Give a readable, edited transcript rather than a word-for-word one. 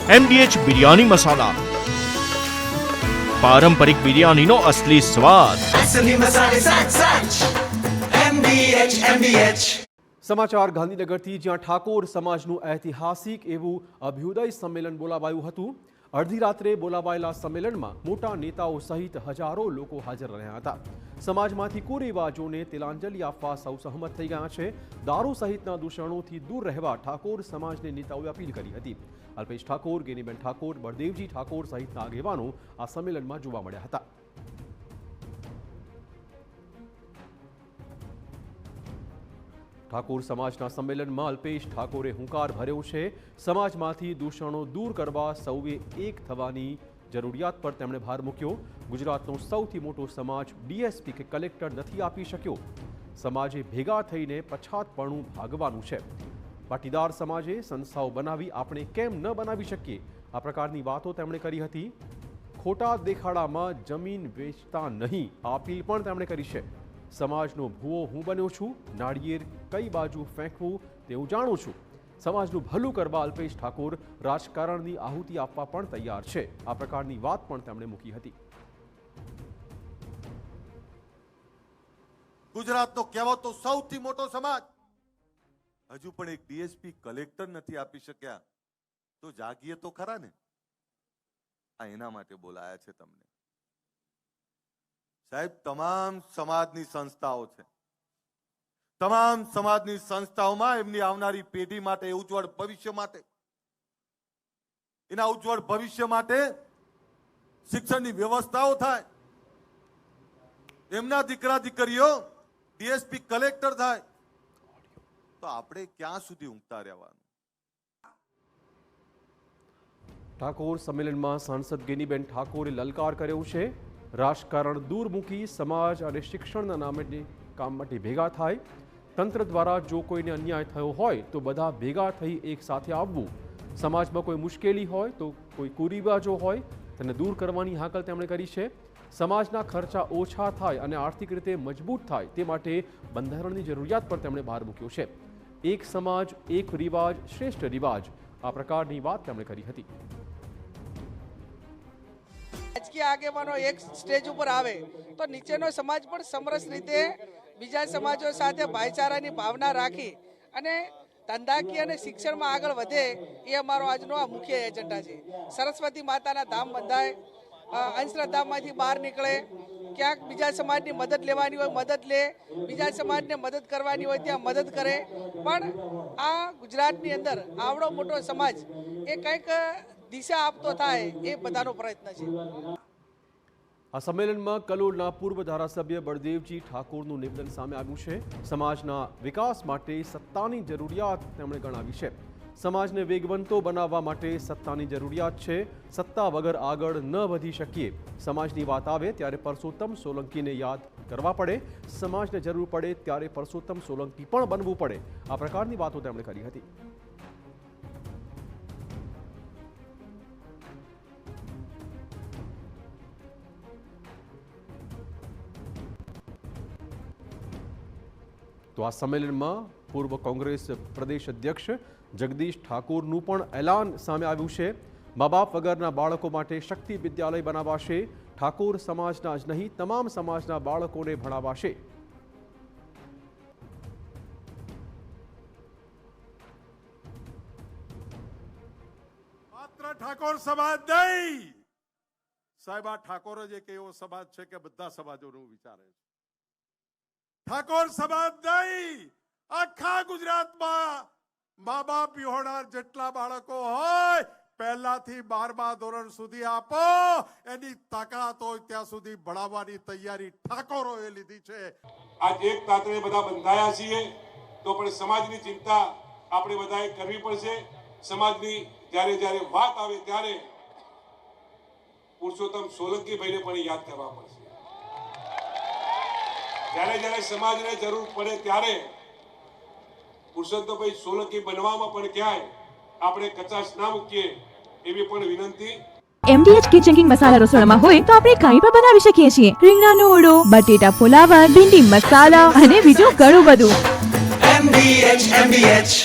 MDH biryani મસાલા, પારંપરિક બિરયાનીનો અસલી સ્વાદ. असली मसाले सच MDH. સમાચાર ગાંધીનગરથી, જ્યાં ઠાકોર સમાજનું ઐતિહાસિક એવું અભ્યુદય સંમેલન બોલાવાયું હતું. અડધી રાત્રે બોલાવાયેલા સંમેલનમાં મોટા નેતાઓ સહિત હજારો લોકો હાજર રહ્યા હતા. સમાજમાંથી કુરિવાજોને તિલાંજલિ આપવા સૌ સહમત થઈ ગયા છે. દારૂ સહિતના દૂષણોથી દૂર રહેવા ઠાકોર સમાજને નેતાઓએ અપીલ કરી હતી. અલ્પેશ ઠાકોર, ગેનીબેન ઠાકોર, બળદેવજી ઠાકોર સહિતના આગેવાનો આ સંમેલનમાં જોવા મળ્યા હતા. ઠાકોર સમાજના સંમેલનમાં અલ્પેશ ઠાકોરે હુંકાર ભર્યો છે. સમાજમાંથી દૂષણો દૂર કરવા સૌએ એક થવાની જરૂરિયાત પર તેમણે ભાર મૂક્યો. ગુજરાતનો સૌથી મોટો સમાજ ડીએસપી કે કલેક્ટર નથી આપી શક્યો. સમાજે ભેગા થઈને પછાતપણું ભાગવાનું છે. પાટીદાર સમાજે સંસ્થાઓ બનાવી, આપણે કેમ ન બનાવી શકીએ? આ પ્રકારની વાતો તેમણે કરી હતી. ખોટા દેખાડામાં જમીન વેચતા નહીં, આ અપીલ પણ તેમણે કરી છે. સમાજનો ભૂવો હું બન્યો છું, નાળિયેર કઈ બાજુ ફેંકવું તે હું જાણું છું. સમાજનું ભલું કરવા અલ્પેશ ઠાકોર રાજકારણની આહુતિ આપવા પણ તૈયાર છે. આ પ્રકારની વાત પણ તેમણે મૂકી હતી. ગુજરાતનો કહેવાતો સૌથી મોટો સમાજ હજુ પણ એક ડીએસપી કલેક્ટર નથી આપી શક્યા, તો જાગીએ તો ખરા ને. આ એના માટે બોલાયા છે તમને. સાહેબ, તમામ સમાજની સંસ્થાઓ છે. તમામ સમાજની સંસ્થાઓમાં એમની આવનારી પેઢી માટે, ઉજ્જવળ ભવિષ્ય માટે, એના ઉજ્જવળ ભવિષ્ય માટે શિક્ષણની વ્યવસ્થાઓ થાય. એમના દીકરા દીકરીઓ ડીએસપી કલેક્ટર થાય, તો આપણે ક્યાં સુધી ઊંઘતા રહેવાનું? ઠાકોર સંમેલનમાં સાંસદ ગેનીબેન ઠાકોરે લલકાર કર્યો છે. રાજકારણ દૂર મૂકી સમાજ અને શિક્ષણના નામે કામ માટે ભેગા થાય. તંત્ર દ્વારા જો કોઈને અન્યાય થયો હોય તો બધા ભેગા થઈ એક સાથે આવવું. સમાજમાં કોઈ મુશ્કેલી હોય તો કોઈ કુરિવાજો હોય તેને દૂર કરવાની હાકલ તેમણે કરી છે. સમાજના ખર્ચા ઓછા થાય અને આર્થિક રીતે મજબૂત થાય તે માટે બંધારણની જરૂરિયાત પર તેમણે ભાર મૂક્યો છે. એક સમાજ, એક રિવાજ, શ્રેષ્ઠ રિવાજ, આ પ્રકારની વાત તેમણે કરી હતી. રાજકીય આગેવાનો એક સ્ટેજ ઉપર આવે તો નીચેનો સમાજ પણ સમરસ રીતે બીજા સમાજો સાથે ભાઈચારાની ભાવના રાખી અને ધંધાકીય અને શિક્ષણમાં આગળ વધે, એ અમારો આજનો આ મુખ્ય એજન્ડા છે. સરસ્વતી માતાના ધામ બંધાય, અંધશ્રદ્ધામાંથી બહાર નીકળે, ક્યાંક બીજા સમાજની મદદ લેવાની હોય મદદ લે, બીજા સમાજને મદદ કરવાની હોય ત્યાં મદદ કરે. પણ આ ગુજરાતની અંદર આવડો મોટો સમાજ એ કંઈક દિશા આપતો થાય, એ બધાનો પ્રયત્ન છે. આ સંમેલનમાં કલોલના પૂર્વ ધારાસભ્ય બળદેવજી ઠાકોરનું નિવેદન સામે આવ્યું છે. સમાજના વિકાસ માટે સત્તાની જરૂરિયાત તેમણે ગણાવી છે. સમાજને વેગવંતો બનાવવા માટે સત્તાની જરૂરિયાત છે. સત્તા વગર આગળ ન વધી શકીએ. સમાજની વાત આવે ત્યારે પરસોત્તમ સોલંકીને યાદ કરવા પડે. સમાજને જરૂર પડે ત્યારે પરસોત્તમ સોલંકી પણ બનવું પડે. આ પ્રકારની વાતો તેમણે કરી હતી. તો આ સંમેલનમાં પૂર્વ કોંગ્રેસ પ્રદેશ અધ્યક્ષ જગદીશ ઠાકોરનું પણ એલાન સામે આવ્યું છે. મા બાપ વગરના બાળકો માટે શક્તિ વિદ્યાલય બનાવાશે. ઠાકોર સમાજના જ નહીં, તમામ સમાજના બાળકોને ભણાવાશે. માત્ર ઠાકોર સમાજ નહીં સાહેબ, આ ઠાકોર જ એક એવો સમાજ છે કે બધા સમાજોનું વિચારે છે. ઠાકોર સમાજ નહીં, આખા ગુજરાતમાં મા બાપ વિહોણાર જેટલા બાળકો હોય, પહેલાથી 12મા ધોરણ સુધી આપો, એની તાકાત હોય ત્યાં સુધી ભણાવવાની તૈયારી ઠાકોરોએ લીધી છે. આજ એક તાતણે બધા બંધાયા છીએ, તો પણ સમાજની ચિંતા આપણે બધાએ કરવી પડશે. સમાજની જ્યારે જ્યારે વાત આવે ત્યારે પુરુષોત્તમ સોલંકી ભાઈને પણ યાદ કરવા પડશે. જ્યારે જ્યારે સમાજને જરૂર પડે ત્યારે પુરુષોત્તમભાઈ સોલંકી બનવામાં પણ ક્યાંય આપણે કચાશ ના મૂકીએ, એવી પણ વિનંતી. MDH કિચન કિંગ મસાલા રસોડામાં હોય તો આપણે કંઈ પણ બનાવી શકીએ છીએ. રીંગણાનો ઓળો, બટેટા ફુલાવર, ભીંડી મસાલા અને બીજું ઘણું બધું. MDH